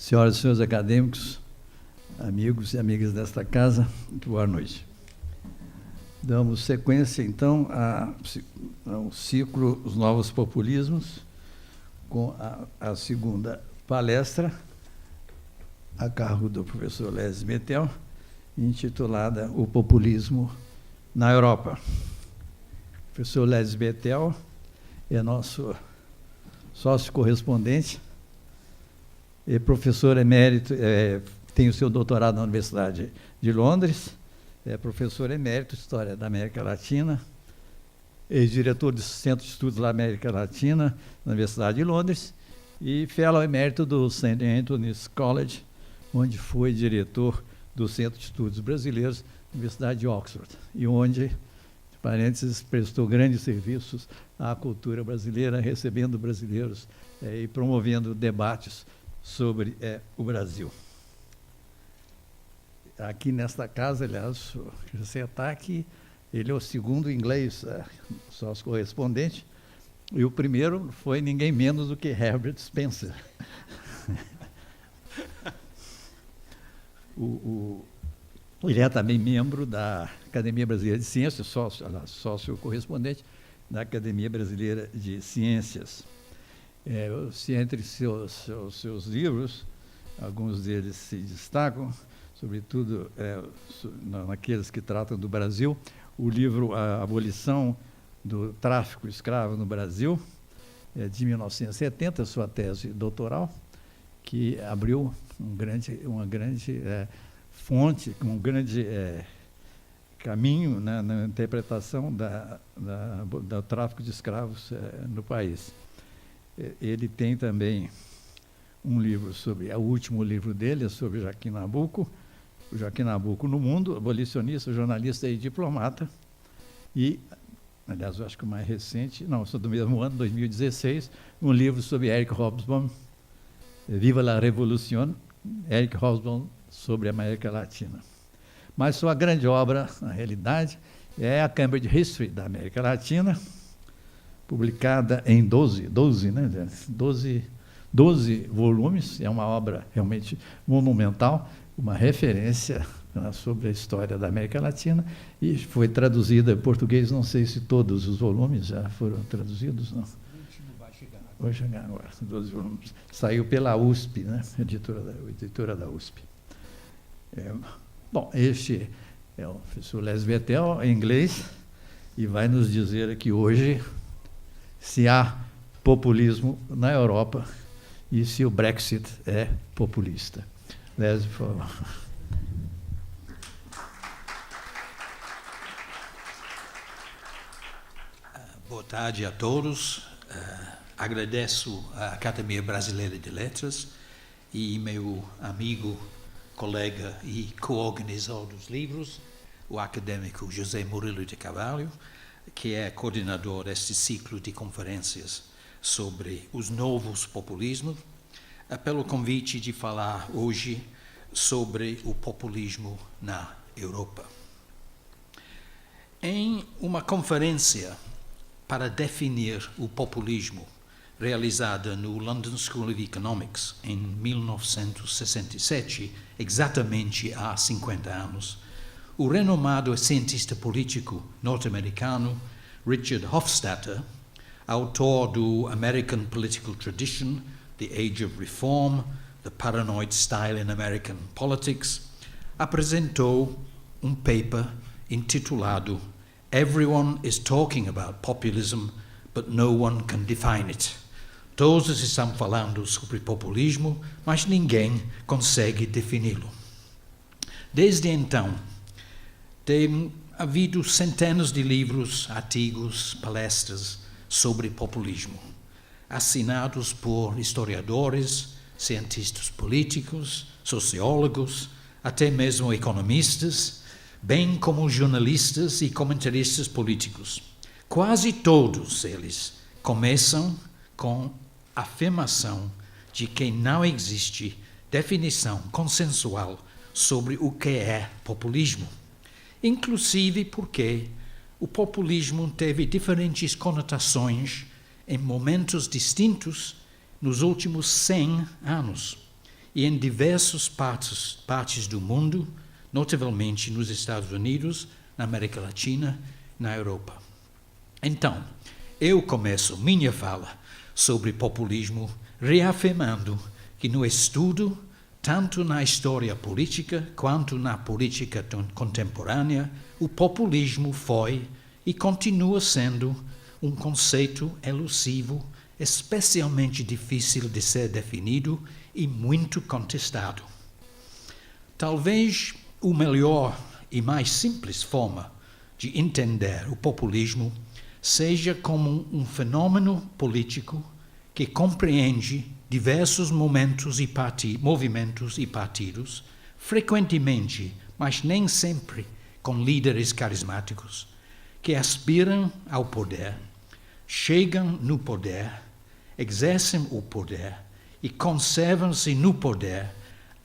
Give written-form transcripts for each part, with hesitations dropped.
Senhoras e senhores acadêmicos, amigos e amigas desta casa, muito boa noite. Damos sequência, então, ao ciclo Os Novos Populismos, com a segunda palestra, a cargo do professor Leszek Metel, intitulada O Populismo na Europa. O professor Leszek Metel é nosso sócio correspondente, é professor emérito, tem o seu doutorado na Universidade de Londres, é professor emérito de História da América Latina, ex-diretor do Centro de Estudos da América Latina na Universidade de Londres e fellow emérito do St. Anthony's College, onde foi diretor do Centro de Estudos Brasileiros na Universidade de Oxford, e onde, entre parênteses, prestou grandes serviços à cultura brasileira, recebendo brasileiros e promovendo debates sobre o Brasil. Aqui nesta casa, aliás, você está aqui, ele é o segundo inglês sócio correspondente, e o primeiro foi ninguém menos do que Herbert Spencer. Ele é também membro da Academia Brasileira de Ciências, sócio correspondente da Academia Brasileira de Ciências. Entre seus livros, alguns deles se destacam, sobretudo naqueles que tratam do Brasil, o livro A Abolição do Tráfico Escravo no Brasil, de 1970, sua tese doutoral, que abriu uma grande fonte, um grande caminho na interpretação do tráfico de escravos no país. Ele tem também um livro o último livro dele é sobre Joaquim Nabuco, o Joaquim Nabuco no Mundo, abolicionista, jornalista e diplomata, e, aliás, eu acho que o mais recente, sou do mesmo ano, 2016, um livro sobre Eric Hobsbawm, Viva la Revolución, Eric Hobsbawm sobre a América Latina. Mas sua grande obra, na realidade, é a Cambridge History da América Latina, publicada em 12 volumes, é uma obra realmente monumental, uma referência sobre a história da América Latina, e foi traduzida em português, não sei se todos os volumes já foram traduzidos, não. Vai chegar agora, 12 volumes. Saiu pela USP, editora da USP. Este é o professor Leszek Metel, em inglês, e vai nos dizer aqui hoje se há populismo na Europa e se o Brexit é populista. Leszek, por favor. Boa tarde a todos. Agradeço à Academia Brasileira de Letras e meu amigo, colega e co-organizador dos livros, o acadêmico José Murilo de Carvalho, que é coordenador deste ciclo de conferências sobre os novos populismos, pelo convite de falar hoje sobre o populismo na Europa. Em uma conferência para definir o populismo, realizada no London School of Economics em 1967, exatamente há 50 anos, o renomado cientista político norte-americano Richard Hofstadter, autor do American Political Tradition, The Age of Reform, The Paranoid Style in American Politics, apresentou um paper intitulado Everyone is talking about populism, but no one can define it. Todos estão falando sobre populismo, mas ninguém consegue defini-lo. Desde então, tem havido centenas de livros, artigos, palestras sobre populismo, assinados por historiadores, cientistas políticos, sociólogos, até mesmo economistas, bem como jornalistas e comentaristas políticos. Quase todos eles começam com a afirmação de que não existe definição consensual sobre o que é populismo, inclusive porque o populismo teve diferentes conotações em momentos distintos nos últimos 100 anos e em diversas partes do mundo, notavelmente nos Estados Unidos, na América Latina e na Europa. Então, eu começo minha fala sobre populismo reafirmando que no estudo, tanto na história política quanto na política contemporânea, o populismo foi e continua sendo um conceito elusivo, especialmente difícil de ser definido e muito contestado. Talvez a melhor e mais simples forma de entender o populismo seja como um fenômeno político que compreende diversos movimentos e partidos, frequentemente, mas nem sempre, com líderes carismáticos, que aspiram ao poder, chegam no poder, exercem o poder e conservam-se no poder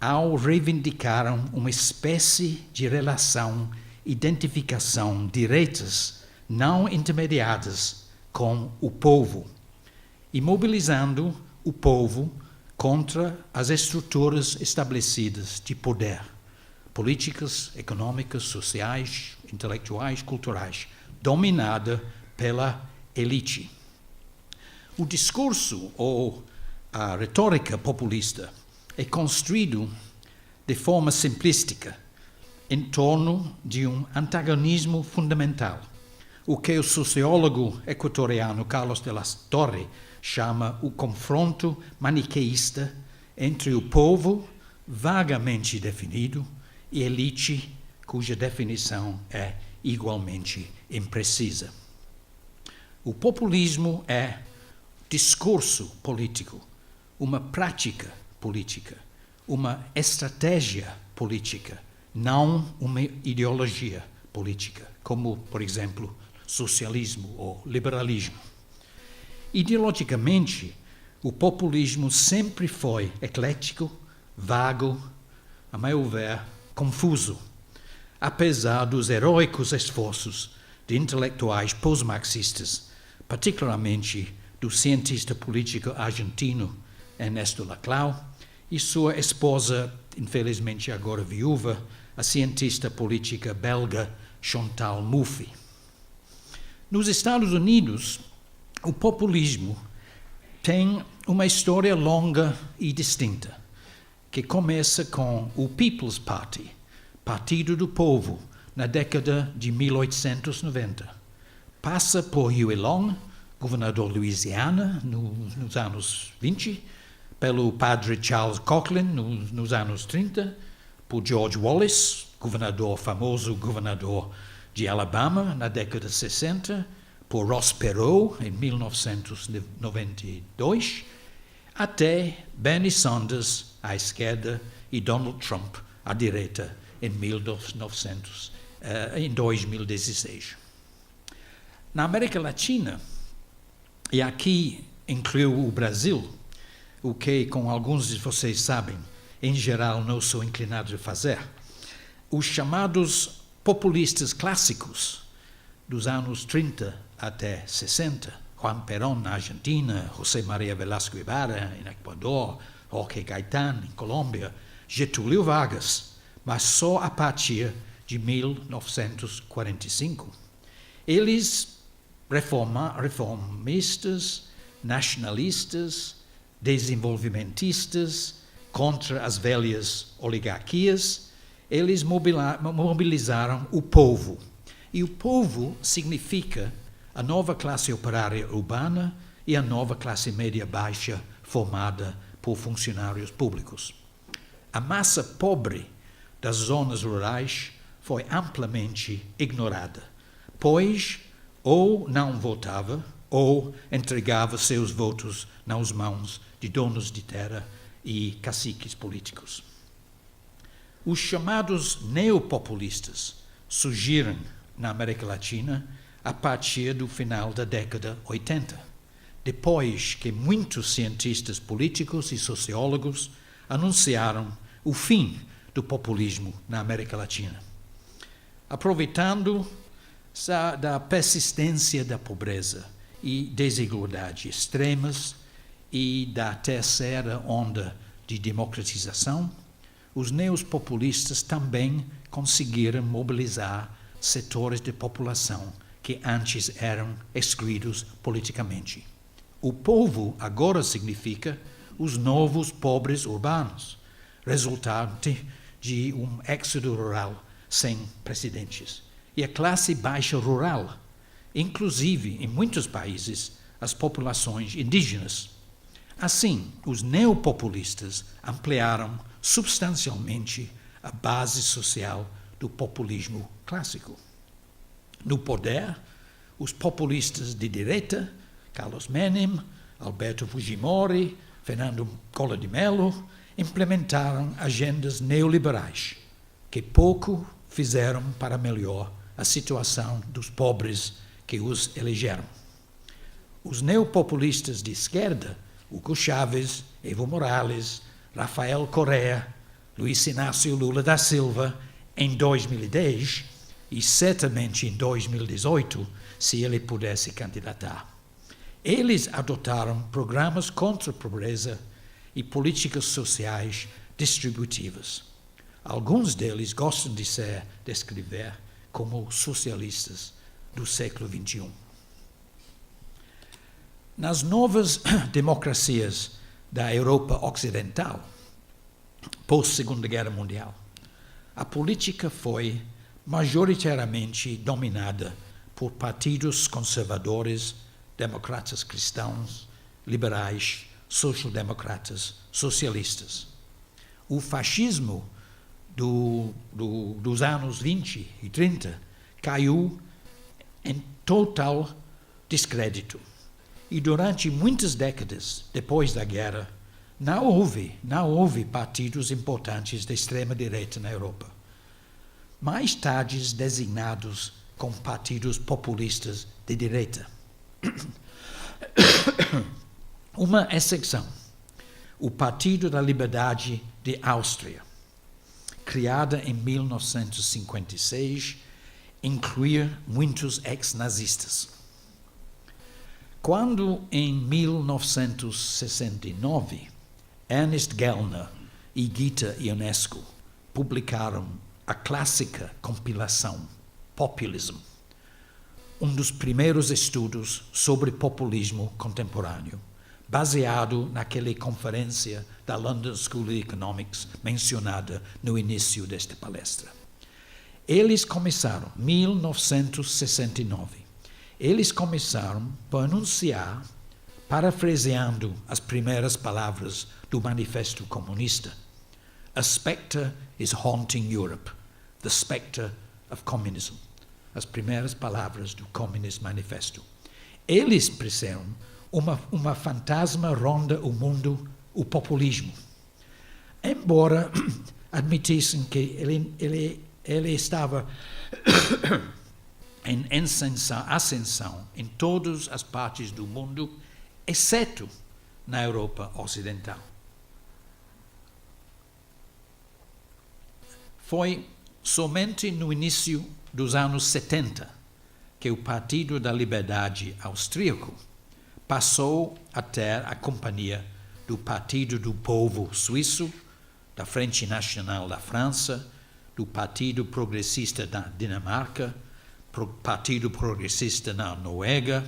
ao reivindicarem uma espécie de relação, identificação diretas, não intermediadas, com o povo, e mobilizando o povo contra as estruturas estabelecidas de poder, políticas, econômicas, sociais, intelectuais, culturais, dominada pela elite. O discurso ou a retórica populista é construído de forma simplística em torno de um antagonismo fundamental, o que o sociólogo equatoriano Carlos de la Torre chama o confronto maniqueísta entre o povo, vagamente definido, e elite, cuja definição é igualmente imprecisa. O populismo é discurso político, uma prática política, uma estratégia política, não uma ideologia política, como, por exemplo, socialismo ou liberalismo. Ideologicamente, o populismo sempre foi eclético, vago, a meu ver, confuso, apesar dos heróicos esforços de intelectuais pós-marxistas, particularmente do cientista político argentino Ernesto Laclau e sua esposa, infelizmente agora viúva, a cientista política belga Chantal Mouffe. Nos Estados Unidos, o populismo tem uma história longa e distinta, que começa com o People's Party, Partido do Povo, na década de 1890. Passa por Huey Long, governador de Louisiana, nos anos 20, pelo padre Charles Coughlin, nos anos 30, por George Wallace, famoso governador de Alabama, na década de 60, por Ross Perot, em 1992, até Bernie Sanders, à esquerda, e Donald Trump, à direita, em 2016. Na América Latina, e aqui incluo o Brasil, o que, como alguns de vocês sabem, em geral não sou inclinado a fazer, os chamados populistas clássicos dos anos 30 até 60, Juan Perón na Argentina, José María Velasco Ibarra em Equador, Jorge Gaitán em Colômbia, Getúlio Vargas, mas só a partir de 1945. Eles, reformistas, nacionalistas, desenvolvimentistas, contra as velhas oligarquias, eles mobilizaram o povo. E o povo significa a nova classe operária urbana e a nova classe média baixa formada por funcionários públicos. A massa pobre das zonas rurais foi amplamente ignorada, pois ou não votava ou entregava seus votos nas mãos de donos de terra e caciques políticos. Os chamados neopopulistas surgiram na América Latina a partir do final da década 80, depois que muitos cientistas políticos e sociólogos anunciaram o fim do populismo na América Latina. Aproveitando da persistência da pobreza e desigualdade extremas e da terceira onda de democratização, os neopopulistas também conseguiram mobilizar setores de população que antes eram excluídos politicamente. O povo agora significa os novos pobres urbanos, resultante de um êxodo rural sem precedentes. E a classe baixa rural, inclusive, em muitos países, as populações indígenas. Assim, os neopopulistas ampliaram substancialmente a base social do populismo clássico. No poder, os populistas de direita, Carlos Menem, Alberto Fujimori, Fernando Collor de Mello, implementaram agendas neoliberais que pouco fizeram para melhorar a situação dos pobres que os elegeram. Os neopopulistas de esquerda, Hugo Chávez, Evo Morales, Rafael Correa, Luiz Inácio Lula da Silva, em 2010 e certamente em 2018, se ele pudesse candidatar. Eles adotaram programas contra a pobreza e políticas sociais distributivas. Alguns deles gostam de se descrever como socialistas do século XXI. Nas novas democracias da Europa Ocidental, pós-Segunda Guerra Mundial, a política foi majoritariamente dominada por partidos conservadores, democratas cristãos, liberais, social-democratas, socialistas. O fascismo dos anos 20 e 30 caiu em total descrédito. E durante muitas décadas depois da guerra, não houve partidos importantes de extrema-direita na Europa, mais tarde designados como partidos populistas de direita. Uma exceção, o Partido da Liberdade de Áustria, criada em 1956, incluía muitos ex-nazistas. Quando, em 1969, Ernst Gellner e Gita Ionescu publicaram a clássica compilação Populism, um dos primeiros estudos sobre populismo contemporâneo, baseado naquela conferência da London School of Economics mencionada no início desta palestra. Eles começaram, 1969, eles começaram por anunciar, parafraseando as primeiras palavras do Manifesto Comunista: "A spectre is haunting Europe, the spectre of communism." As primeiras palavras do Communist Manifesto. Eles perceberam uma fantasma ronda o mundo, o populismo. Embora admitissem que ele estava em ascensão em todas as partes do mundo, exceto na Europa Ocidental. Foi somente no início dos anos 70 que o Partido da Liberdade Austríaco passou a ter a companhia do Partido do Povo Suíço, da Frente Nacional da França, do Partido Progressista da Dinamarca, Partido Progressista na Noruega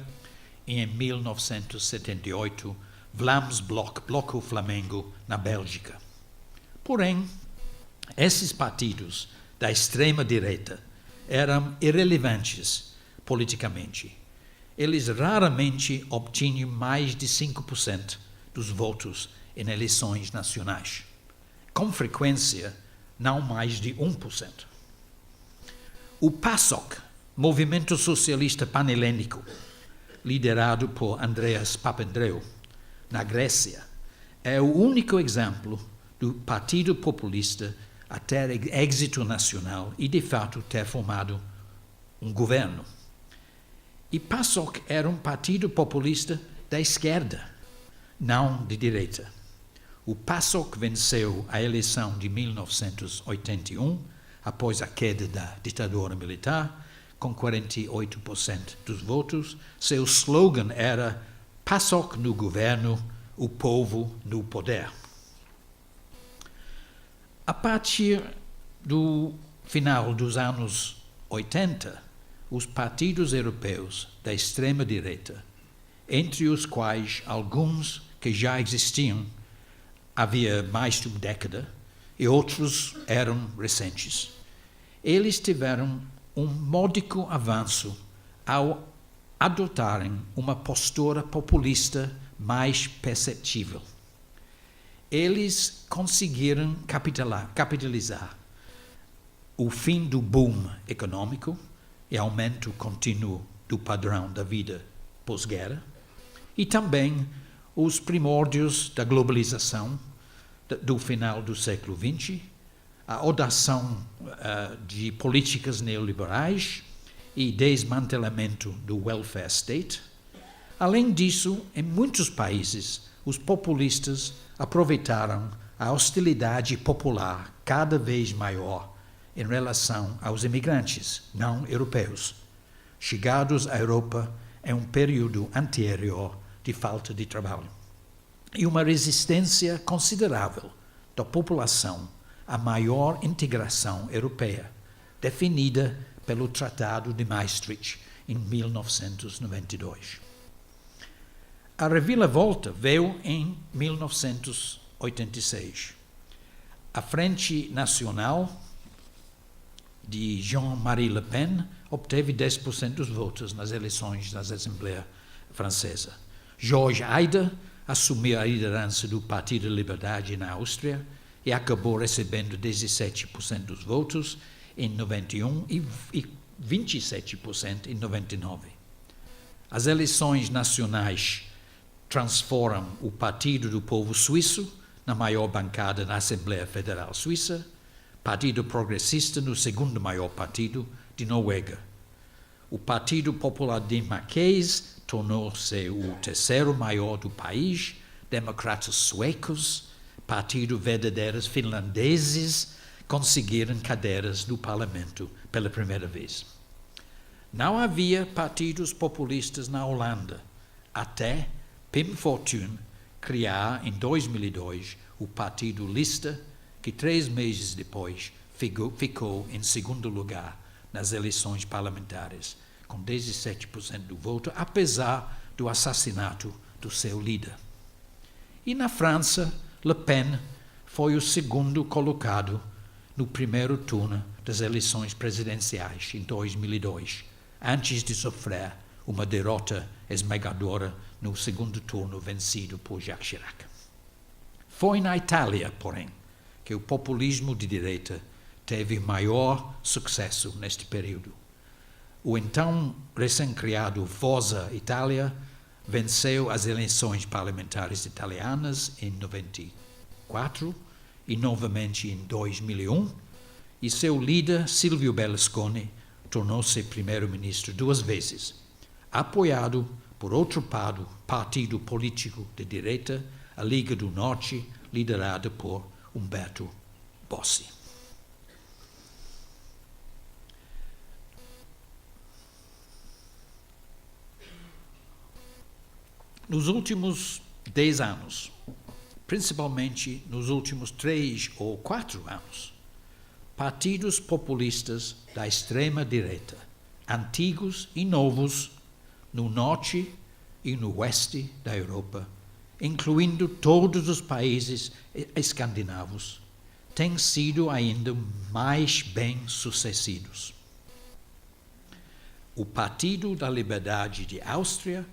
e, em 1978, Vlaams-Blok, Bloco Flamengo, na Bélgica. Porém, esses partidos da extrema-direita eram irrelevantes politicamente. Eles raramente obtinham mais de 5% dos votos em eleições nacionais. Com frequência, não mais de 1%. O PASOK, Movimento Socialista Panhelênico, liderado por Andreas Papandreou, na Grécia, é o único exemplo do partido populista a ter êxito nacional e, de fato, ter formado um governo. E PASOK era um partido populista da esquerda, não de direita. O PASOK venceu a eleição de 1981, após a queda da ditadura militar, com 48% dos votos. Seu slogan era "PASOK no governo, o povo no poder". A partir do final dos anos 80, os partidos europeus da extrema-direita, entre os quais alguns que já existiam havia mais de uma década e outros eram recentes, eles tiveram um módico avanço ao adotarem uma postura populista mais perceptível. Eles conseguiram capitalizar o fim do boom econômico e aumento contínuo do padrão da vida pós-guerra e também os primórdios da globalização do final do século XX, a adoção de políticas neoliberais e desmantelamento do welfare state. Além disso, em muitos países, os populistas aproveitaram a hostilidade popular cada vez maior em relação aos imigrantes não europeus, chegados à Europa em um período anterior de falta de trabalho, e uma resistência considerável da população à maior integração europeia, definida pelo Tratado de Maastricht em 1992. A reviravolta veio em 1986. A Frente Nacional de Jean-Marie Le Pen obteve 10% dos votos nas eleições da Assembleia Francesa. Georges Haider assumiu a liderança do Partido da Liberdade na Áustria e acabou recebendo 17% dos votos em 91 e 27% em 99. As eleições nacionais transformam o Partido do Povo Suíço na maior bancada na Assembleia Federal Suíça, Partido Progressista no segundo maior partido de Noruega. O Partido Popular Dinamarquês tornou-se o terceiro maior do país, democratas suecos, Partido Verdadeiros finlandeses conseguiram cadeiras no parlamento pela primeira vez. Não havia partidos populistas na Holanda, até Pim Fortuyn criar em 2002 o Partido Lista, que 3 meses depois ficou em segundo lugar nas eleições parlamentares, com 17% do voto, apesar do assassinato do seu líder. E na França, Le Pen foi o segundo colocado no primeiro turno das eleições presidenciais em 2002, antes de sofrer uma derrota esmagadora no segundo turno vencido por Jacques Chirac. Foi na Itália, porém, que o populismo de direita teve maior sucesso neste período. O então recém-criado Forza Itália venceu as eleições parlamentares italianas em 94 e novamente em 2001, e seu líder, Silvio Berlusconi, tornou-se primeiro-ministro 2 vezes, apoiado por outro partido político de direita, a Liga do Norte, liderada por Umberto Bossi. Nos últimos 10 anos, principalmente nos últimos 3 ou 4 anos, partidos populistas da extrema-direita, antigos e novos, no norte e no oeste da Europa, incluindo todos os países escandinavos, têm sido ainda mais bem-sucedidos. O Partido da Liberdade de Áustria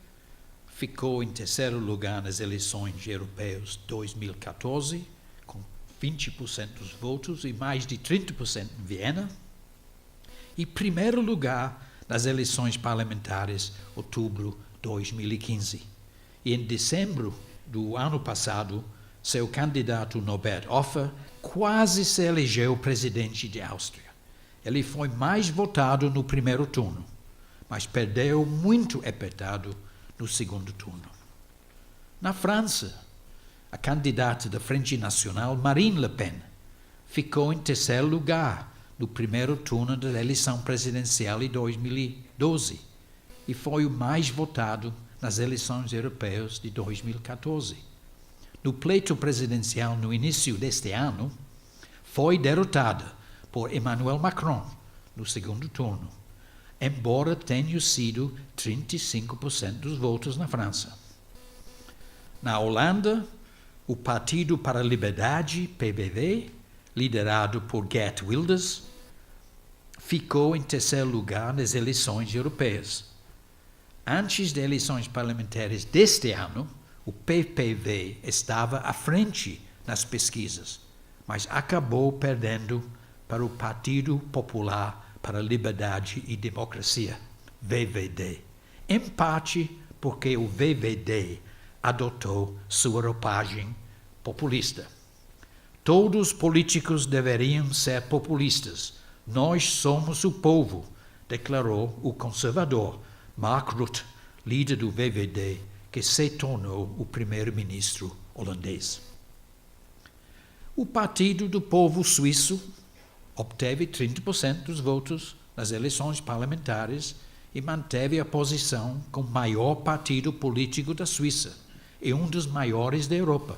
ficou em terceiro lugar nas eleições europeias de 2014, com 20% dos votos e mais de 30% em Viena, e primeiro lugar nas eleições parlamentares de outubro de 2015. E em dezembro do ano passado, seu candidato Norbert Hofer quase se elegeu presidente de Áustria. Ele foi mais votado no primeiro turno, mas perdeu muito apertado no segundo turno. Na França, a candidata da Frente Nacional, Marine Le Pen, ficou em terceiro lugar no primeiro turno da eleição presidencial em 2012 e foi o mais votado nas eleições europeias de 2014. No pleito presidencial no início deste ano, foi derrotada por Emmanuel Macron no segundo turno, embora tenha sido 35% dos votos na França. Na Holanda, o Partido para a Liberdade, PVV, liderado por Geert Wilders, ficou em terceiro lugar nas eleições europeias. Antes das eleições parlamentares deste ano, o PPV estava à frente nas pesquisas, mas acabou perdendo para o Partido Popular para a Liberdade e Democracia, VVD, em parte porque o VVD adotou sua roupagem populista. Todos os políticos deveriam ser populistas. Nós somos o povo, declarou o conservador Mark Rutte, líder do VVD, que se tornou o primeiro-ministro holandês. O Partido do Povo Suíço obteve 30% dos votos nas eleições parlamentares e manteve a posição como maior partido político da Suíça e um dos maiores da Europa.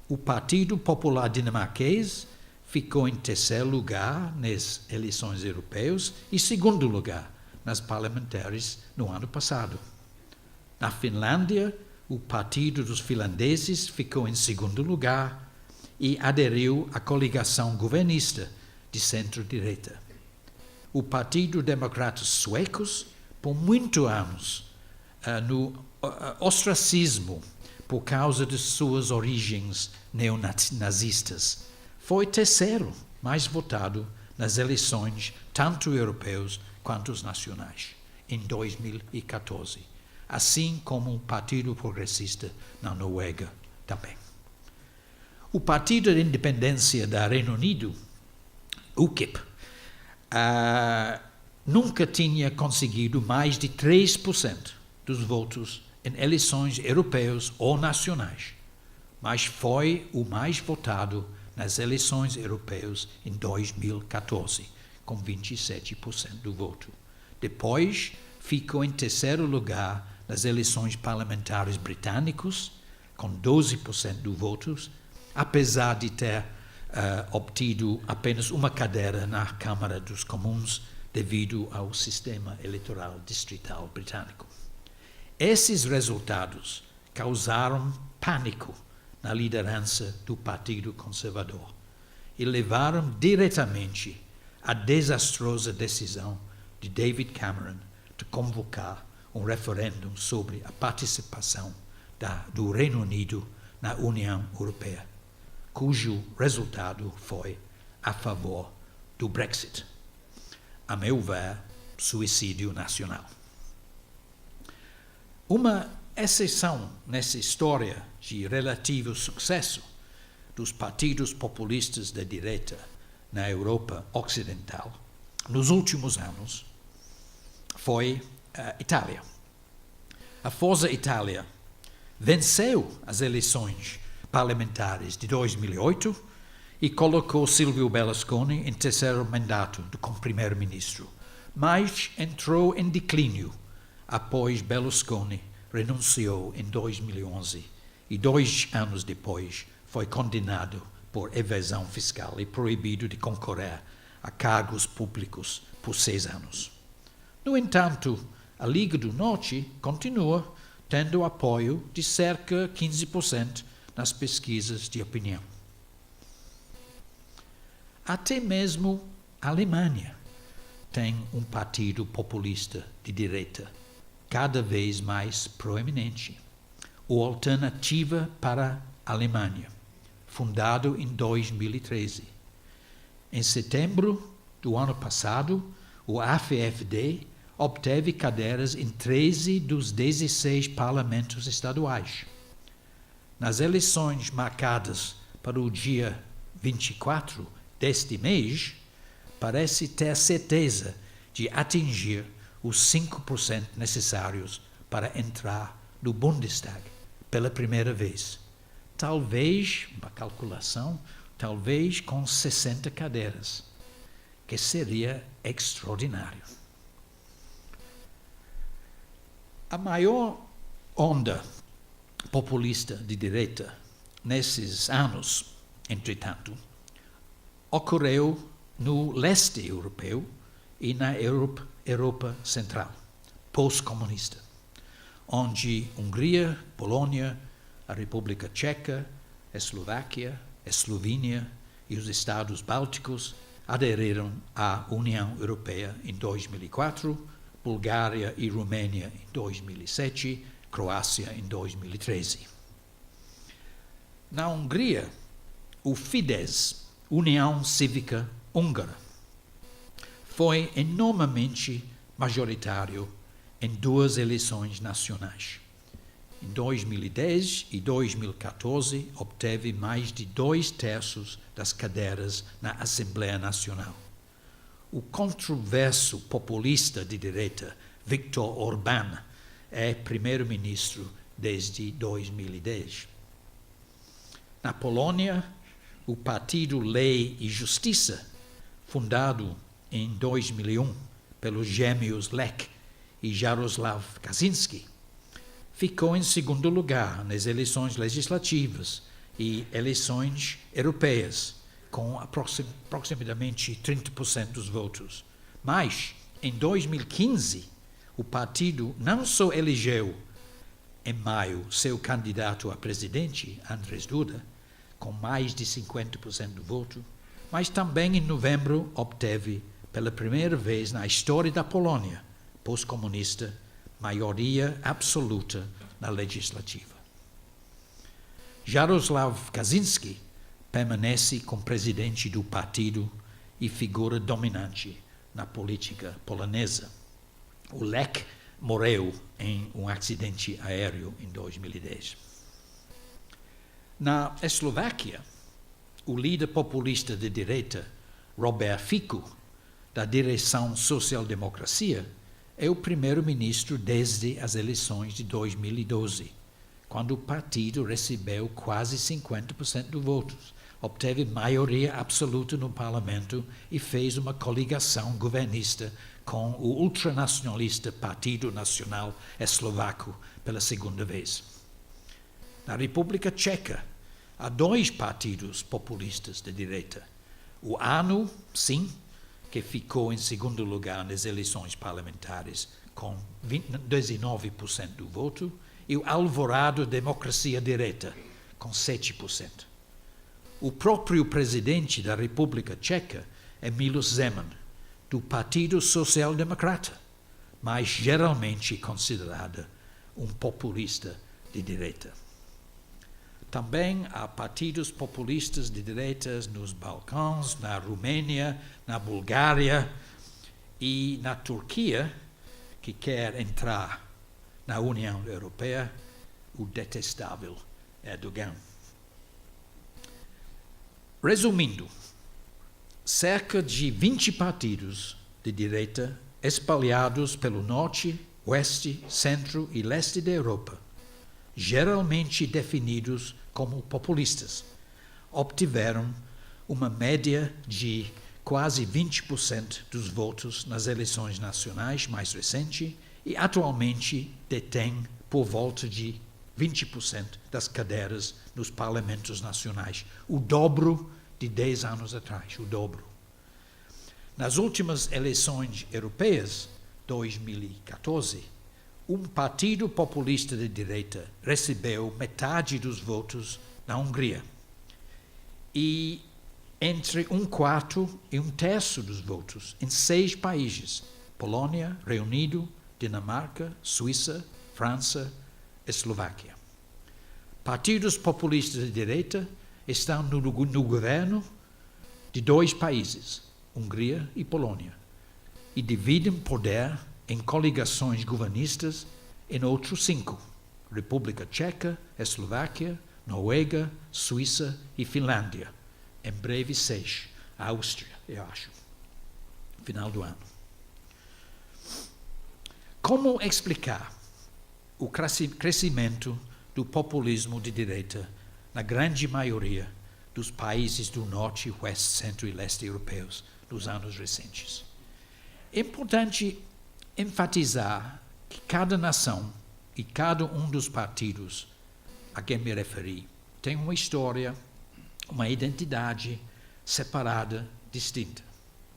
O Partido Popular Dinamarquês ficou em terceiro lugar nas eleições europeias e segundo lugar nas parlamentares no ano passado. Na Finlândia, o Partido dos Finlandeses ficou em segundo lugar e aderiu à coligação governista de centro-direita. O Partido Democratas Suecos, por muitos anos, no ostracismo por causa de suas origens neonazistas, foi terceiro mais votado nas eleições tanto europeias quanto as nacionais, em 2014, assim como o Partido Progressista na Noruega também. O Partido de Independência do Reino Unido, UKIP, nunca tinha conseguido mais de 3% dos votos em eleições europeias ou nacionais, mas foi o mais votado nas eleições europeias em 2014, com 27% do voto. Depois, ficou em terceiro lugar nas eleições parlamentares britânicas, com 12% dos votos, apesar de ter obtido apenas uma cadeira na Câmara dos Comuns devido ao sistema eleitoral distrital britânico. Esses resultados causaram pânico na liderança do Partido Conservador e levaram diretamente à desastrosa decisão de David Cameron de convocar um referendo sobre a participação do Reino Unido na União Europeia, cujo resultado foi a favor do Brexit. A meu ver, suicídio nacional. Uma exceção nessa história de relativo sucesso dos partidos populistas da direita na Europa Ocidental nos últimos anos foi a Itália. A Forza Itália venceu as eleições parlamentares de 2008 e colocou Silvio Berlusconi em terceiro mandato como primeiro-ministro, mas entrou em declínio após Berlusconi renunciou em 2011 e 2 anos depois foi condenado por evasão fiscal e proibido de concorrer a cargos públicos por 6 anos. No entanto, a Liga do Norte continua tendo apoio de cerca de 15% nas pesquisas de opinião. Até mesmo a Alemanha tem um partido populista de direita cada vez mais proeminente, o Alternativa para a Alemanha, fundado em 2013. Em setembro do ano passado, o AfD obteve cadeiras em 13 dos 16 parlamentos estaduais. Nas eleições marcadas para o dia 24 deste mês, parece ter certeza de atingir os 5% necessários para entrar no Bundestag pela primeira vez. Talvez, uma calculação, talvez com 60 cadeiras, que seria extraordinário. A maior onda populista de direita nesses anos, entretanto, ocorreu no leste europeu e na Europa Central, pós-comunista, onde Hungria, Polônia, a República Tcheca, Eslováquia, Eslovénia e os Estados Bálticos aderiram à União Europeia em 2004, Bulgária e Romênia em 2007, Croácia em 2013. Na Hungria, o Fidesz, União Cívica Húngara, foi enormemente majoritário em duas eleições nacionais. Em 2010 e 2014, obteve mais de 2/3 das cadeiras na Assembleia Nacional. O controverso populista de direita Viktor Orbán é primeiro-ministro desde 2010. Na Polônia, o Partido Lei e Justiça, fundado em 2001 pelos gêmeos Lech e Jarosław Kaczyński, ficou em segundo lugar nas eleições legislativas e eleições europeias, com aproximadamente 30% dos votos. Mas, em 2015, o partido não só elegeu, em maio, seu candidato a presidente, Andrzej Duda, com mais de 50% do voto, mas também em novembro obteve, pela primeira vez na história da Polônia, pós-comunista, maioria absoluta na legislativa. Jarosław Kaczyński permanece como presidente do partido e figura dominante na política polonesa. O Lech morreu em um acidente aéreo em 2010. Na Eslováquia, o líder populista de direita, Robert Fico, da direção social-democracia, é o primeiro-ministro desde as eleições de 2012, quando o partido recebeu quase 50% dos votos, obteve maioria absoluta no parlamento e fez uma coligação governista com o ultranacionalista Partido Nacional Eslovaco pela segunda vez. Na República Tcheca, há dois partidos populistas de direita. O ANO, sim, que ficou em segundo lugar nas eleições parlamentares com 19% do voto, e o Alvorado Democracia Direta, com 7%. O próprio presidente da República Tcheca é Miloš Zeman, do Partido Social Democrata, mas geralmente considerada um populista de direita. Também há partidos populistas de direita nos Balcãs, na Romênia, na Bulgária e na Turquia, que quer entrar na União Europeia, o detestável Erdogan. Resumindo, cerca de 20 partidos de direita espalhados pelo norte, oeste, centro e leste da Europa, geralmente definidos como populistas, obtiveram uma média de quase 20% dos votos nas eleições nacionais mais recentes e atualmente detêm por volta de 20% das cadeiras nos parlamentos nacionais, o dobro de 10 anos atrás, o dobro. Nas últimas eleições europeias, 2014, um partido populista de direita recebeu metade dos votos na Hungria e entre 1/4 e 1/3 dos votos em 6 países: Polônia, Reino Unido, Dinamarca, Suíça, França, Eslováquia. Partidos populistas de direita estão no governo de 2 países, Hungria e Polônia, e dividem poder em coligações governistas em outros 5, República Tcheca, Eslováquia, Noruega, Suíça e Finlândia. Em breve 6, a Áustria, eu acho, final do ano. Como explicar o crescimento do populismo de direita na grande maioria dos países do norte, oeste, centro e leste europeus nos anos recentes? É importante enfatizar que cada nação e cada um dos partidos a quem me referi tem uma história, uma identidade, separada, distinta,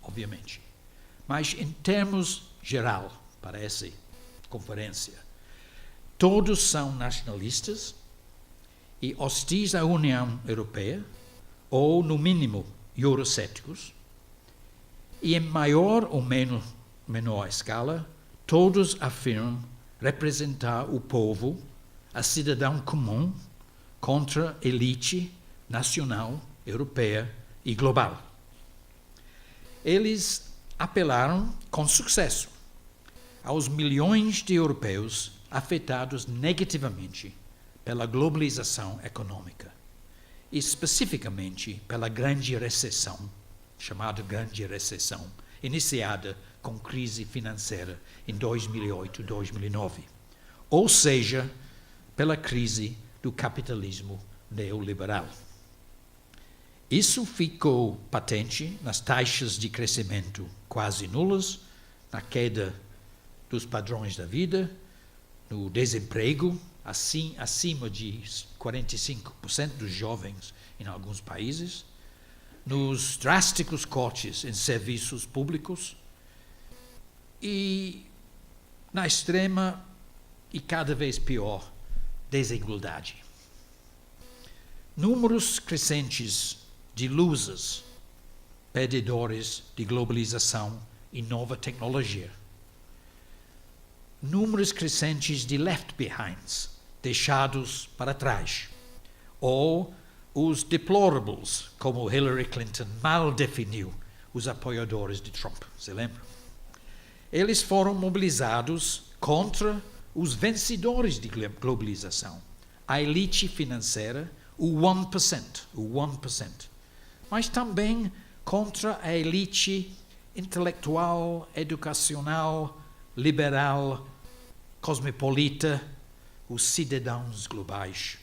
obviamente. Mas, em termos geral, para essa conferência, todos são nacionalistas e hostis à União Europeia, ou, no mínimo, eurocéticos, e, em maior ou menor escala, todos afirmam representar o povo, a cidadão comum, contra a elite nacional, europeia e global. Eles apelaram com sucesso aos milhões de europeus afetados negativamente pela globalização econômica, e especificamente pela grande recessão, chamada Grande Recessão, iniciada com crise financeira em 2008 e 2009, ou seja, pela crise do capitalismo neoliberal. Isso ficou patente nas taxas de crescimento quase nulas, na queda dos padrões da vida, no desemprego, acima de 45% dos jovens em alguns países, nos drásticos cortes em serviços públicos e na extrema e cada vez pior desigualdade. Números crescentes de losers, perdedores de globalização e nova tecnologia. Números crescentes de left behinds, deixados para trás. Ou os deplorables, como Hillary Clinton mal definiu os apoiadores de Trump, se lembra? Eles foram mobilizados contra os vencedores de globalização, a elite financeira, o 1%, mas também contra a elite intelectual, educacional, liberal, cosmopolita, os cidadãos globais,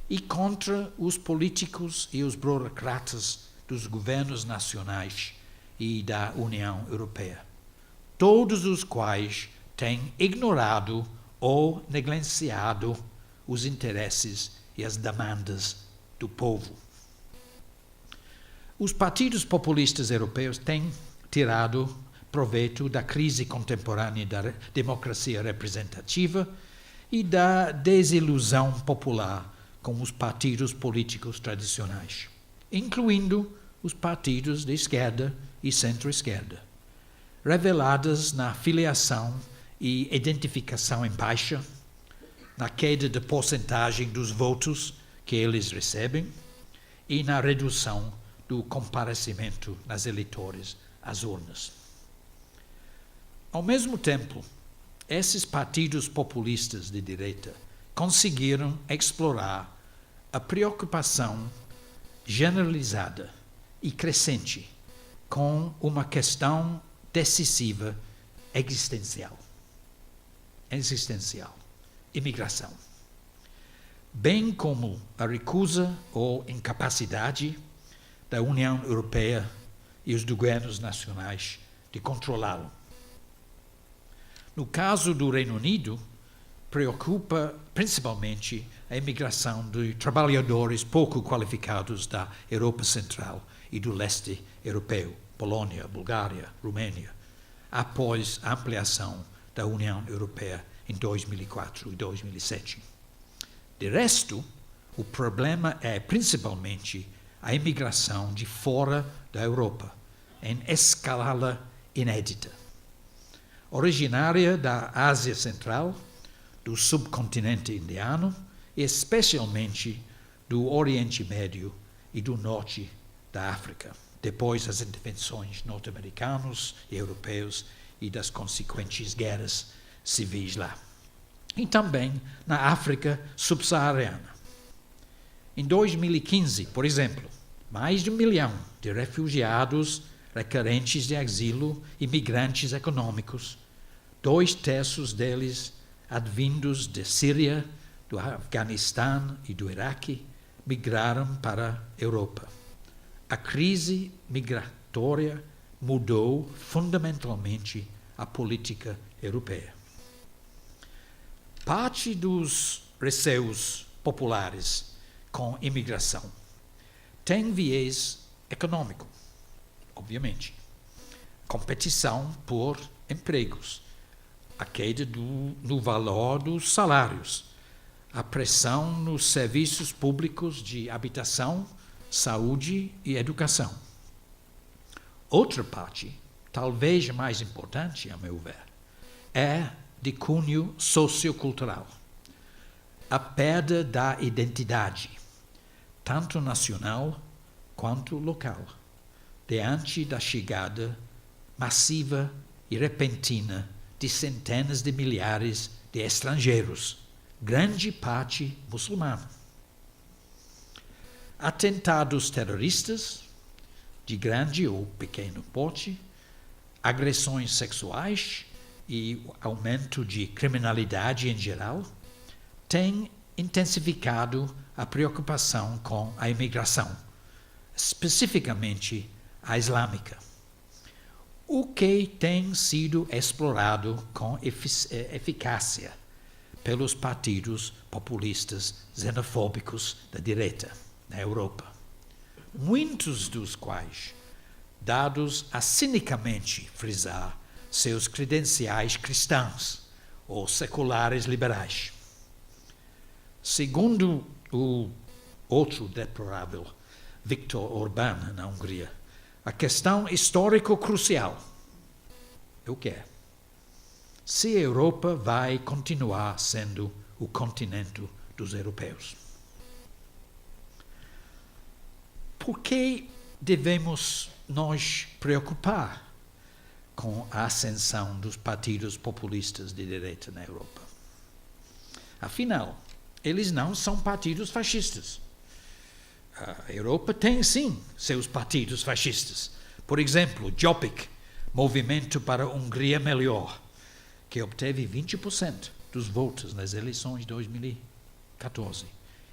e contra os políticos e os burocratas dos governos nacionais e da União Europeia, todos os quais têm ignorado ou negligenciado os interesses e as demandas do povo. Os partidos populistas europeus têm tirado proveito da crise contemporânea da democracia representativa e da desilusão popular com os partidos políticos tradicionais, incluindo os partidos de esquerda e centro-esquerda, reveladas na filiação e identificação em baixa, na queda de porcentagem dos votos que eles recebem e na redução do comparecimento nas eleitores às urnas. Ao mesmo tempo, esses partidos populistas de direita conseguiram explorar a preocupação generalizada e crescente com uma questão decisiva existencial, imigração, bem como a recusa ou incapacidade da União Europeia e os governos nacionais de controlá-lo. No caso do Reino Unido, preocupa principalmente a imigração de trabalhadores pouco qualificados da Europa Central e do leste europeu, Polônia, Bulgária, Romênia, após a ampliação da União Europeia em 2004 e 2007. De resto, o problema é principalmente a imigração de fora da Europa, em escala inédita. Originária da Ásia Central, do subcontinente indiano e especialmente do Oriente Médio e do norte da África, depois das intervenções norte-americanos e europeus e das consequentes guerras civis lá. E também na África subsaariana. Em 2015, por exemplo, mais de 1 milhão de refugiados requerentes de asilo e migrantes econômicos, 2/3 deles advindos de Síria, do Afeganistão e do Iraque, migraram para a Europa. A crise migratória mudou fundamentalmente a política europeia. Parte dos receios populares com imigração tem viés econômico, obviamente. Competição por empregos, a queda no valor dos salários, a pressão nos serviços públicos de habitação, saúde e educação. Outra parte, talvez mais importante, a meu ver, é de cunho sociocultural. A perda da identidade, tanto nacional quanto local, diante da chegada massiva e repentina de centenas de milhares de estrangeiros, grande parte muçulmana. Atentados terroristas, de grande ou pequeno porte, agressões sexuais e o aumento de criminalidade em geral, têm intensificado a preocupação com a imigração, especificamente a islâmica, o que tem sido explorado com eficácia pelos partidos populistas xenofóbicos da direita na Europa, muitos dos quais dados a cinicamente frisar seus credenciais cristãos ou seculares liberais. Segundo o outro deplorável Viktor Orbán, na Hungria, a questão histórico-crucial é o que é? Se a Europa vai continuar sendo o continente dos europeus. Por que devemos nos preocupar com a ascensão dos partidos populistas de direita na Europa? Afinal, eles não são partidos fascistas. A Europa tem, sim, seus partidos fascistas. Por exemplo, Jobbik, Movimento para a Hungria Melhor, que obteve 20% dos votos nas eleições de 2014.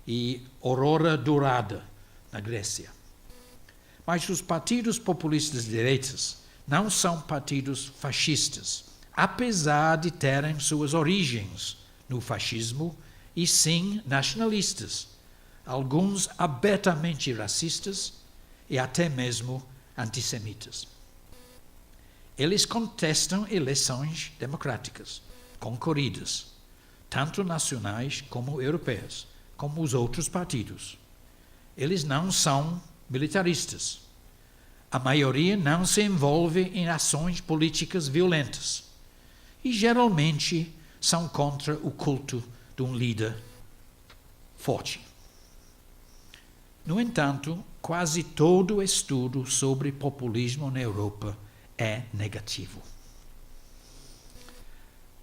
E Aurora Dourada, na Grécia. Mas os partidos populistas de direitas não são partidos fascistas, apesar de terem suas origens no fascismo e sim nacionalistas, alguns abertamente racistas e até mesmo antissemitas. Eles contestam eleições democráticas, concorridas, tanto nacionais como europeias, como os outros partidos. Eles não são militaristas. A maioria não se envolve em ações políticas violentas e geralmente são contra o culto de um líder forte. No entanto, quase todo estudo sobre populismo na Europa é negativo.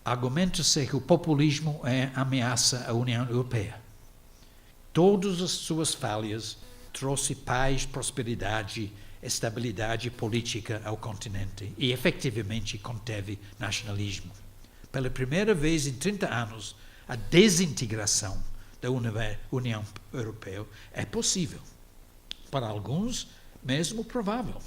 Argumenta-se que o populismo é ameaça à União Europeia. Todas as suas falhas trouxe paz, prosperidade, estabilidade política ao continente e efetivamente conteve nacionalismo. Pela primeira vez em 30 anos, a desintegração da União Europeia é possível. Para alguns, mesmo provável.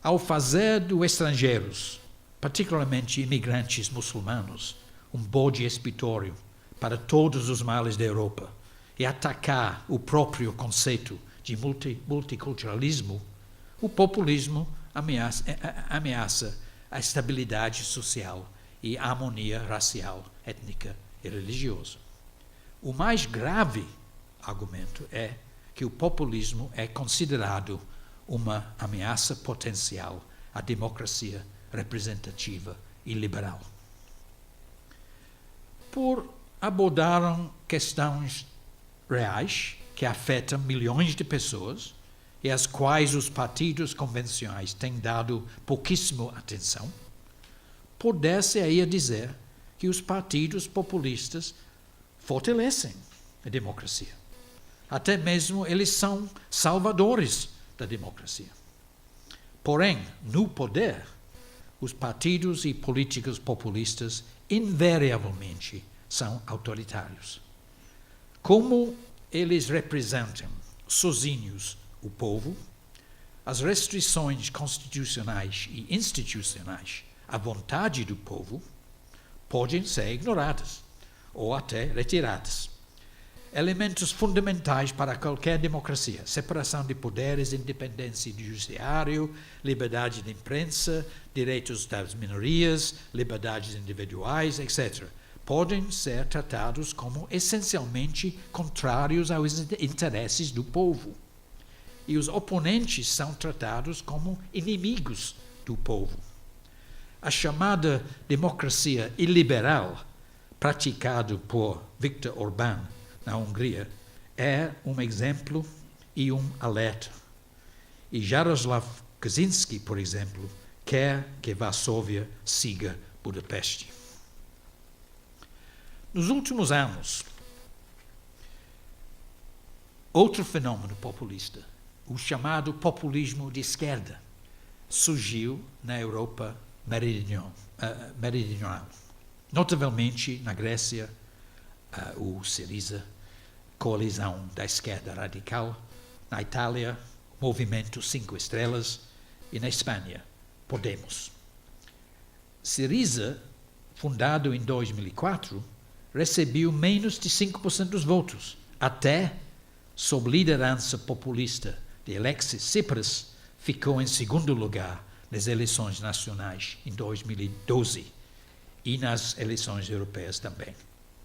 Ao fazer dos estrangeiros, particularmente imigrantes muçulmanos, um bode expiatório para todos os males da Europa e atacar o próprio conceito de multiculturalismo, o populismo ameaça a estabilidade social e a harmonia racial, étnica e religiosa. O mais grave argumento é que o populismo é considerado uma ameaça potencial à democracia representativa e liberal. Por abordaram questões reais que afetam milhões de pessoas e às quais os partidos convencionais têm dado pouquíssima atenção, pode-se aí dizer que os partidos populistas fortalecem a democracia. Até mesmo eles são salvadores da democracia. Porém, no poder, os partidos e políticos populistas invariavelmente são autoritários. Como eles representam sozinhos o povo, as restrições constitucionais e institucionais à vontade do povo podem ser ignoradas ou até retiradas. elementos fundamentais para qualquer democracia: separação de poderes, independência do judiciário, liberdade de imprensa, direitos das minorias, liberdades individuais, etc., podem ser tratados como essencialmente contrários aos interesses do povo. E os oponentes são tratados como inimigos do povo. A chamada democracia iliberal, praticada por Viktor Orbán na Hungria, é um exemplo e um alerta. E Jaroslav Kaczynski, por exemplo, quer que Varsóvia siga Budapeste. Nos últimos anos, outro fenômeno populista, o chamado populismo de esquerda, surgiu na Europa meridional. Notavelmente na Grécia, o Syriza, coalizão da esquerda radical; na Itália, o Movimento 5 Estrelas; e na Espanha, Podemos. Syriza, fundado em 2004, recebeu menos de 5% dos votos, até, sob liderança populista de Alexis Tsipras, ficou em segundo lugar nas eleições nacionais em 2012 e nas eleições europeias também,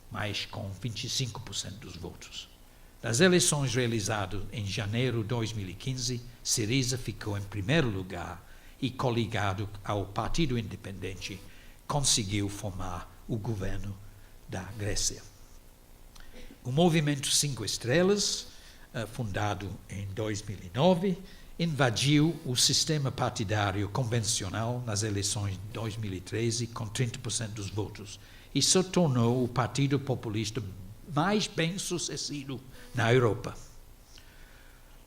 mas com 25% dos votos. Nas eleições realizadas em janeiro de 2015, Syriza ficou em primeiro lugar e, coligado ao Partido Independente, conseguiu formar o governo da Grécia. O Movimento 5 Estrelas, fundado em 2009, invadiu o sistema partidário convencional nas eleições de 2013 com 30% dos votos e se tornou o partido populista mais bem-sucedido na Europa.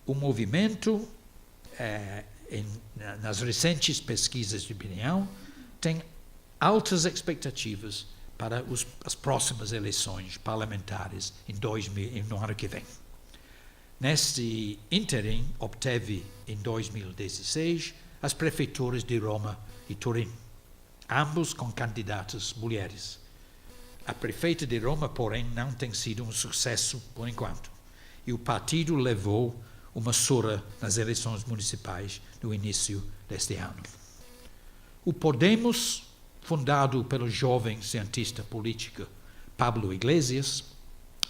O movimento, nas recentes pesquisas de opinião, tem altas expectativas para as próximas eleições parlamentares no ano que vem. Neste ínterim, obteve, em 2016, as prefeituras de Roma e Turim, ambos com candidatas mulheres. A prefeita de Roma, porém, não tem sido um sucesso por enquanto, e o partido levou uma surra nas eleições municipais no início deste ano. O Podemos, fundado pelo jovem cientista político Pablo Iglesias,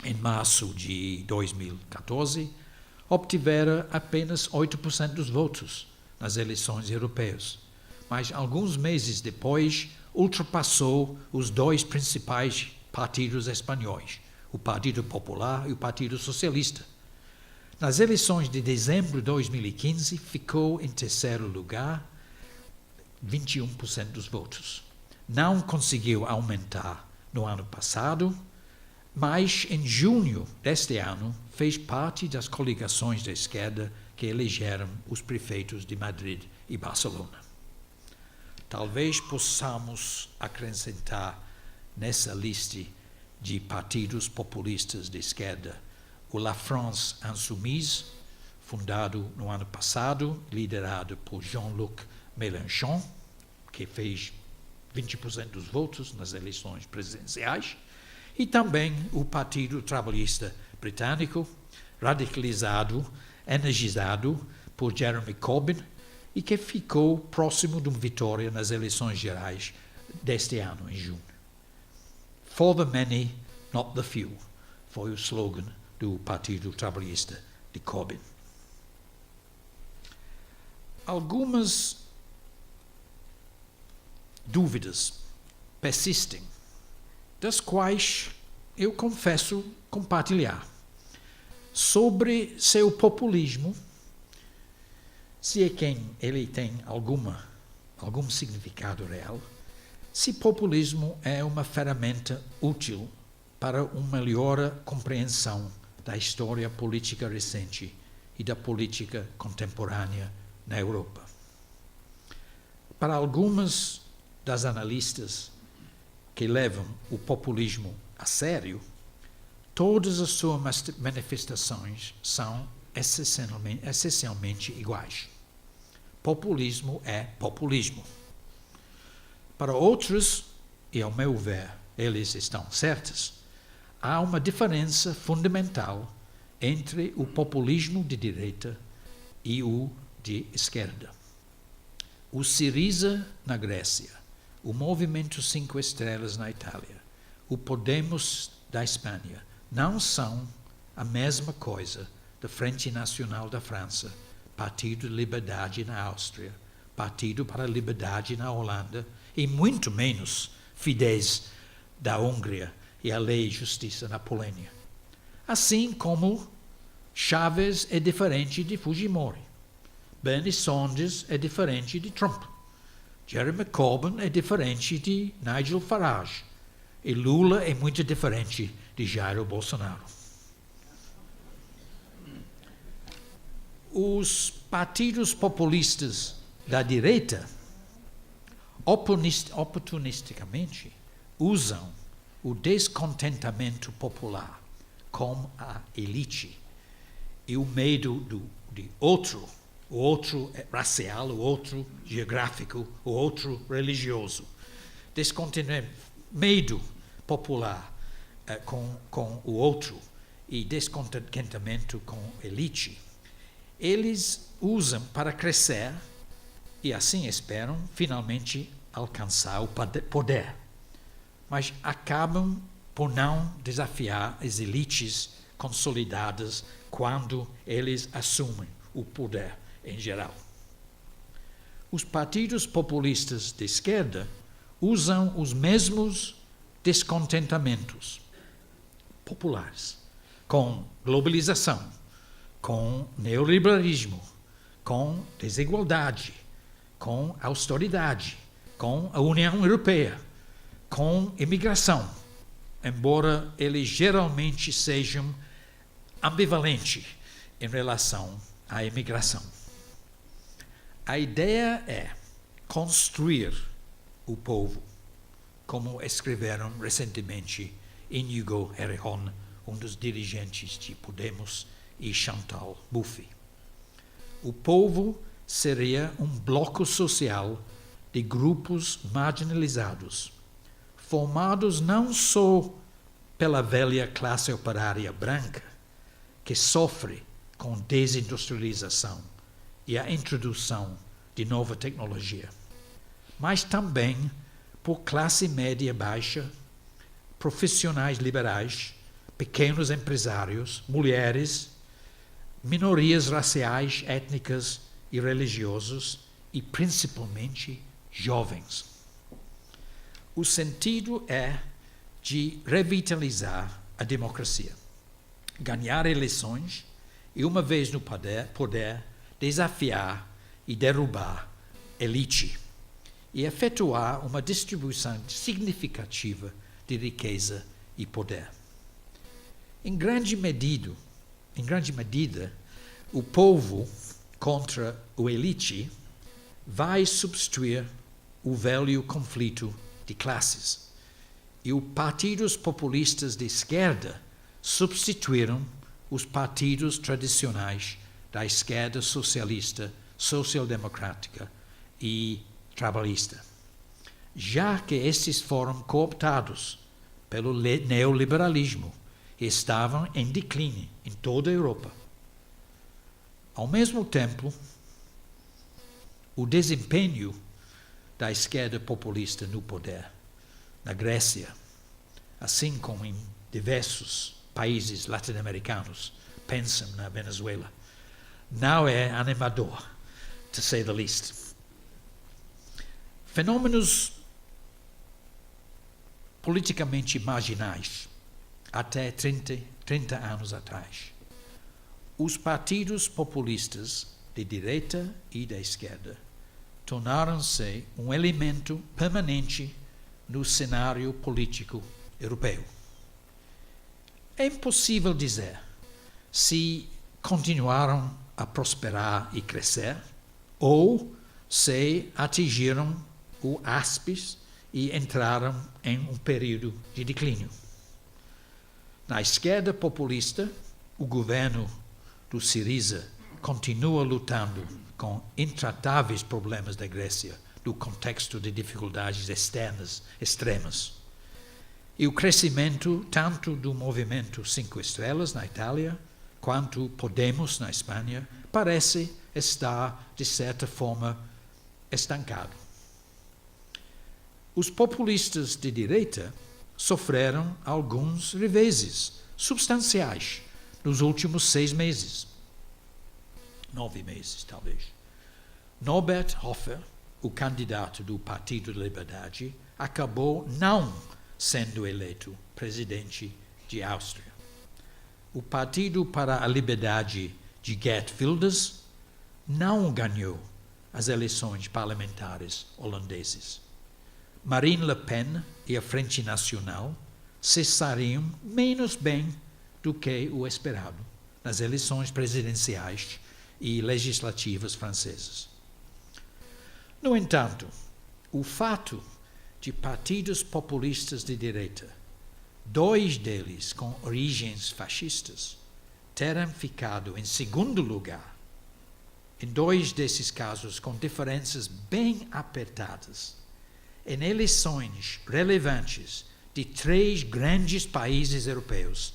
em março de 2014, obtivera apenas 8% dos votos nas eleições europeias, mas alguns meses depois ultrapassou os dois principais partidos espanhóis, o Partido Popular e o Partido Socialista. Nas eleições de dezembro de 2015, ficou em terceiro lugar, 21% dos votos. Não conseguiu aumentar no ano passado, mas em junho deste ano fez parte das coligações da esquerda que elegeram os prefeitos de Madrid e Barcelona. Talvez possamos acrescentar nessa lista de partidos populistas de esquerda o La France Insoumise, fundado no ano passado, liderado por Jean-Luc Mélenchon, que fez 20% dos votos nas eleições presidenciais, e também o Partido Trabalhista Britânico, radicalizado, energizado por Jeremy Corbyn, e que ficou próximo de uma vitória nas eleições gerais deste ano, em junho. For the many, not the few, foi o slogan do Partido Trabalhista de Corbyn. Algumas dúvidas persistem, das quais eu confesso compartilhar, sobre seu populismo, se é que ele tem algum significado real, se populismo é uma ferramenta útil para uma melhor compreensão da história política recente e da política contemporânea na Europa. Para algumas das analistas que levam o populismo a sério, todas as suas manifestações são essencialmente iguais. Populismo é populismo. Para outros, e ao meu ver, eles estão certos, há uma diferença fundamental entre o populismo de direita e o de esquerda. O Syriza na Grécia, o Movimento 5 Estrelas na Itália, o Podemos da Espanha, não são a mesma coisa da Frente Nacional da França, Partido de Liberdade na Áustria, Partido para a Liberdade na Holanda e muito menos Fidesz da Hungria e a Lei e Justiça na Polônia. Assim como Chávez é diferente de Fujimori, Bernie Sanders é diferente de Trump, Jeremy Corbyn é diferente de Nigel Farage e Lula é muito diferente de Jair Bolsonaro. Os partidos populistas da direita oportunisticamente usam o descontentamento popular com a elite e o medo de outro, o outro racial, o outro geográfico, o outro religioso. Descontentamento, medo popular com o outro e descontentamento com a elite. Eles usam para crescer e assim esperam finalmente alcançar o poder. Mas acabam por não desafiar as elites consolidadas quando eles assumem o poder em geral. Os partidos populistas de esquerda usam os mesmos descontentamentos populares com globalização, com neoliberalismo, com desigualdade, com austeridade, com a União Europeia, com imigração, embora eles geralmente sejam ambivalentes em relação à imigração. A ideia é construir o povo, como escreveram recentemente Inigo Errejón, um dos dirigentes de Podemos, e Chantal Mouffe. O povo seria um bloco social de grupos marginalizados, formados não só pela velha classe operária branca, que sofre com desindustrialização e a introdução de nova tecnologia, mas também por classe média baixa, profissionais liberais, pequenos empresários, mulheres, minorias raciais, étnicas e religiosas e principalmente jovens. O sentido é de revitalizar a democracia, ganhar eleições e, uma vez no poder, desafiar e derrubar elite e efetuar uma distribuição significativa de riqueza e poder. Em grande medida, o povo contra o elite vai substituir o velho conflito de classes e os partidos populistas de esquerda substituíram os partidos tradicionais da esquerda socialista, social-democrática e trabalhista, já que estes foram cooptados pelo neoliberalismo e estavam em declínio em toda a Europa. Ao mesmo tempo, o desempenho da esquerda populista no poder, na Grécia, assim como em diversos países latino-americanos, pensam na Venezuela, não é animador, to say the least. Fenômenos politicamente marginais até 30 anos atrás. Os partidos populistas de direita e da esquerda tornaram-se um elemento permanente no cenário político europeu. É impossível dizer se continuaram a prosperar e crescer ou se atingiram o ápice e entraram em um período de declínio. Na esquerda populista, o governo do Syriza continua lutando com intratáveis problemas da Grécia, no contexto de dificuldades externas extremas. E o crescimento tanto do movimento 5 Estrelas na Itália, quanto Podemos na Espanha, parece estar, de certa forma, estancado. Os populistas de direita sofreram alguns reveses substanciais nos últimos 6 meses. 9 meses, talvez. Norbert Hofer, o candidato do Partido da Liberdade, acabou não sendo eleito presidente de Áustria. O Partido para a Liberdade de Geert Wilders não ganhou as eleições parlamentares holandesas. Marine Le Pen e a Frente Nacional se saíram menos bem do que o esperado nas eleições presidenciais e legislativas francesas. No entanto, o fato de partidos populistas de direita, 2 deles com origens fascistas, terem ficado em segundo lugar, em 2 desses casos com diferenças bem apertadas, em eleições relevantes de 3 grandes países europeus,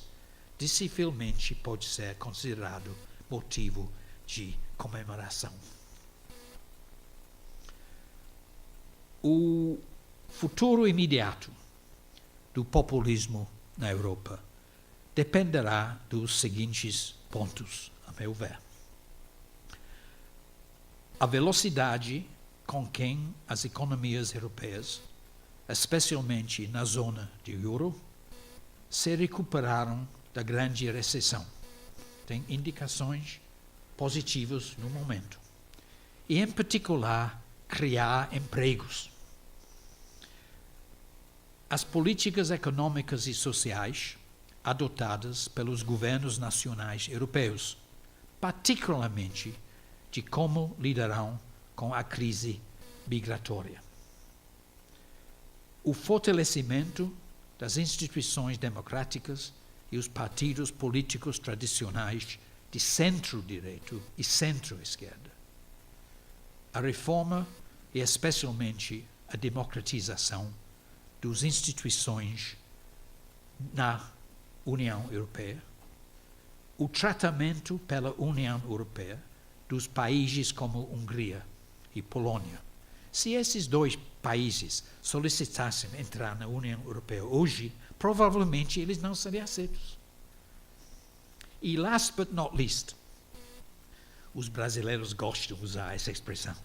dificilmente pode ser considerado motivo de comemoração. O futuro imediato do populismo na Europa dependerá dos seguintes pontos, a meu ver. A velocidade com que as economias europeias, especialmente na zona de euro, se recuperaram da grande recessão. Tem indicações positivas no momento. E, em particular, criar empregos. As políticas econômicas e sociais adotadas pelos governos nacionais europeus, particularmente de como lidarão com a crise migratória. O fortalecimento das instituições democráticas e os partidos políticos tradicionais de centro-direito e centro-esquerda. A reforma e especialmente a democratização das instituições na União Europeia, o tratamento pela União Europeia dos países como Hungria e Polônia. Se esses 2 países solicitassem entrar na União Europeia hoje, provavelmente eles não seriam aceitos. E last but not least, os brasileiros gostam de usar essa expressão,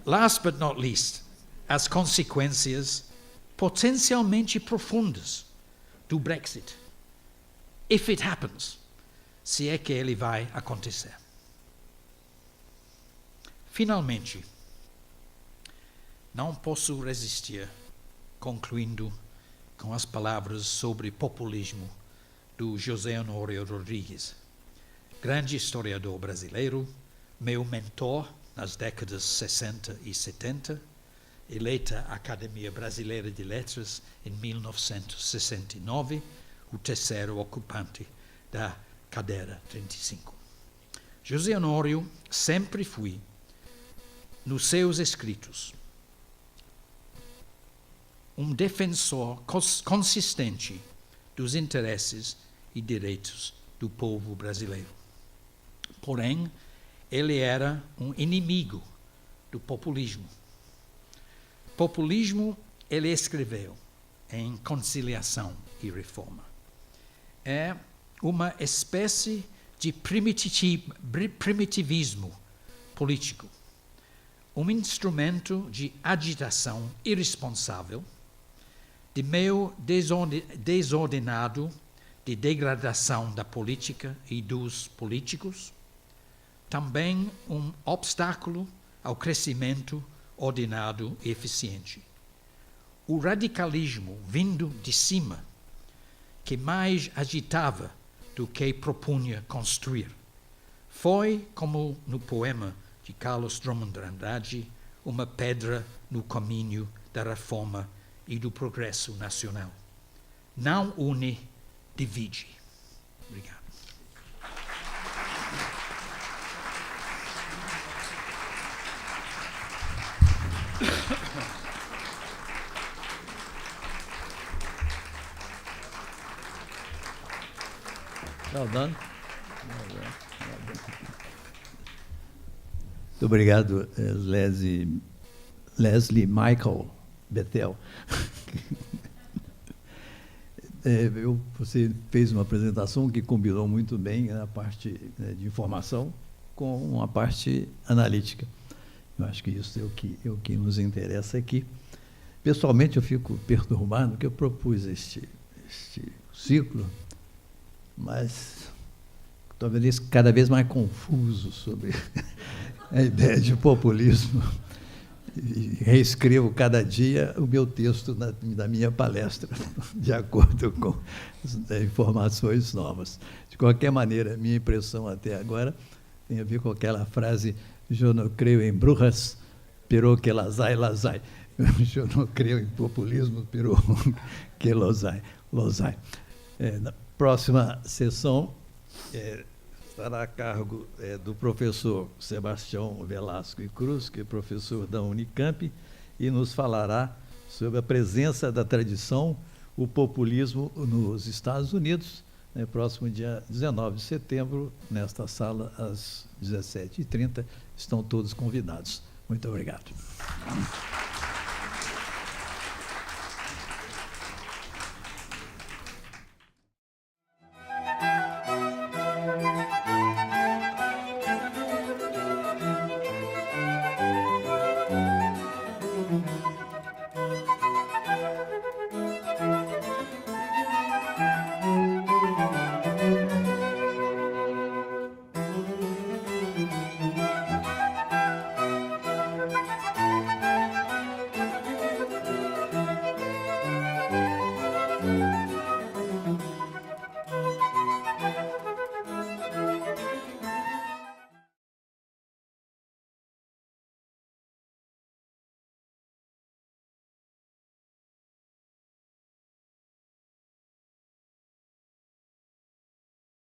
last but not least, as consequências potencialmente profundas do Brexit, if it happens, se é que ele vai acontecer. Finalmente, não posso resistir concluindo com as palavras sobre populismo do José Honório Rodrigues, grande historiador brasileiro, meu mentor nas décadas 60 e 70, eleita à Academia Brasileira de Letras em 1969, o terceiro ocupante da cadeira 35. José Honório sempre foi, nos seus escritos, um defensor consistente dos interesses e direitos do povo brasileiro. Porém, ele era um inimigo do populismo. Populismo, ele escreveu em Conciliação e Reforma, é uma espécie de primitivismo político, um instrumento de agitação irresponsável, de meio desordenado de degradação da política e dos políticos, também um obstáculo ao crescimento ordenado e eficiente. O radicalismo vindo de cima, que mais agitava do que propunha construir, foi, como no poema de Carlos Drummond de Andrade, uma pedra no caminho da reforma e do progresso nacional. Não une, divide. Obrigado. Well done. Muito obrigado, Leslie Michael Bethel. Você fez uma apresentação que combinou muito bem a parte de informação com a parte analítica. Eu acho que isso é o que nos interessa aqui. Pessoalmente, eu fico perturbado, porque eu propus este ciclo, mas talvez cada vez mais confuso sobre a ideia de populismo. E reescrevo cada dia o meu texto da minha palestra, de acordo com as informações novas. De qualquer maneira, minha impressão até agora tem a ver com aquela frase: "Eu não creio em brujas, pero que las hay, las hay." Eu não creio em populismo, pero que los hay, los hay. Na próxima sessão estará a cargo do professor Sebastião Velasco e Cruz, que é professor da Unicamp, e nos falará sobre a presença da tradição, o populismo nos Estados Unidos, próximo dia 19 de setembro, nesta sala, às 17h30. Estão todos convidados. Muito obrigado.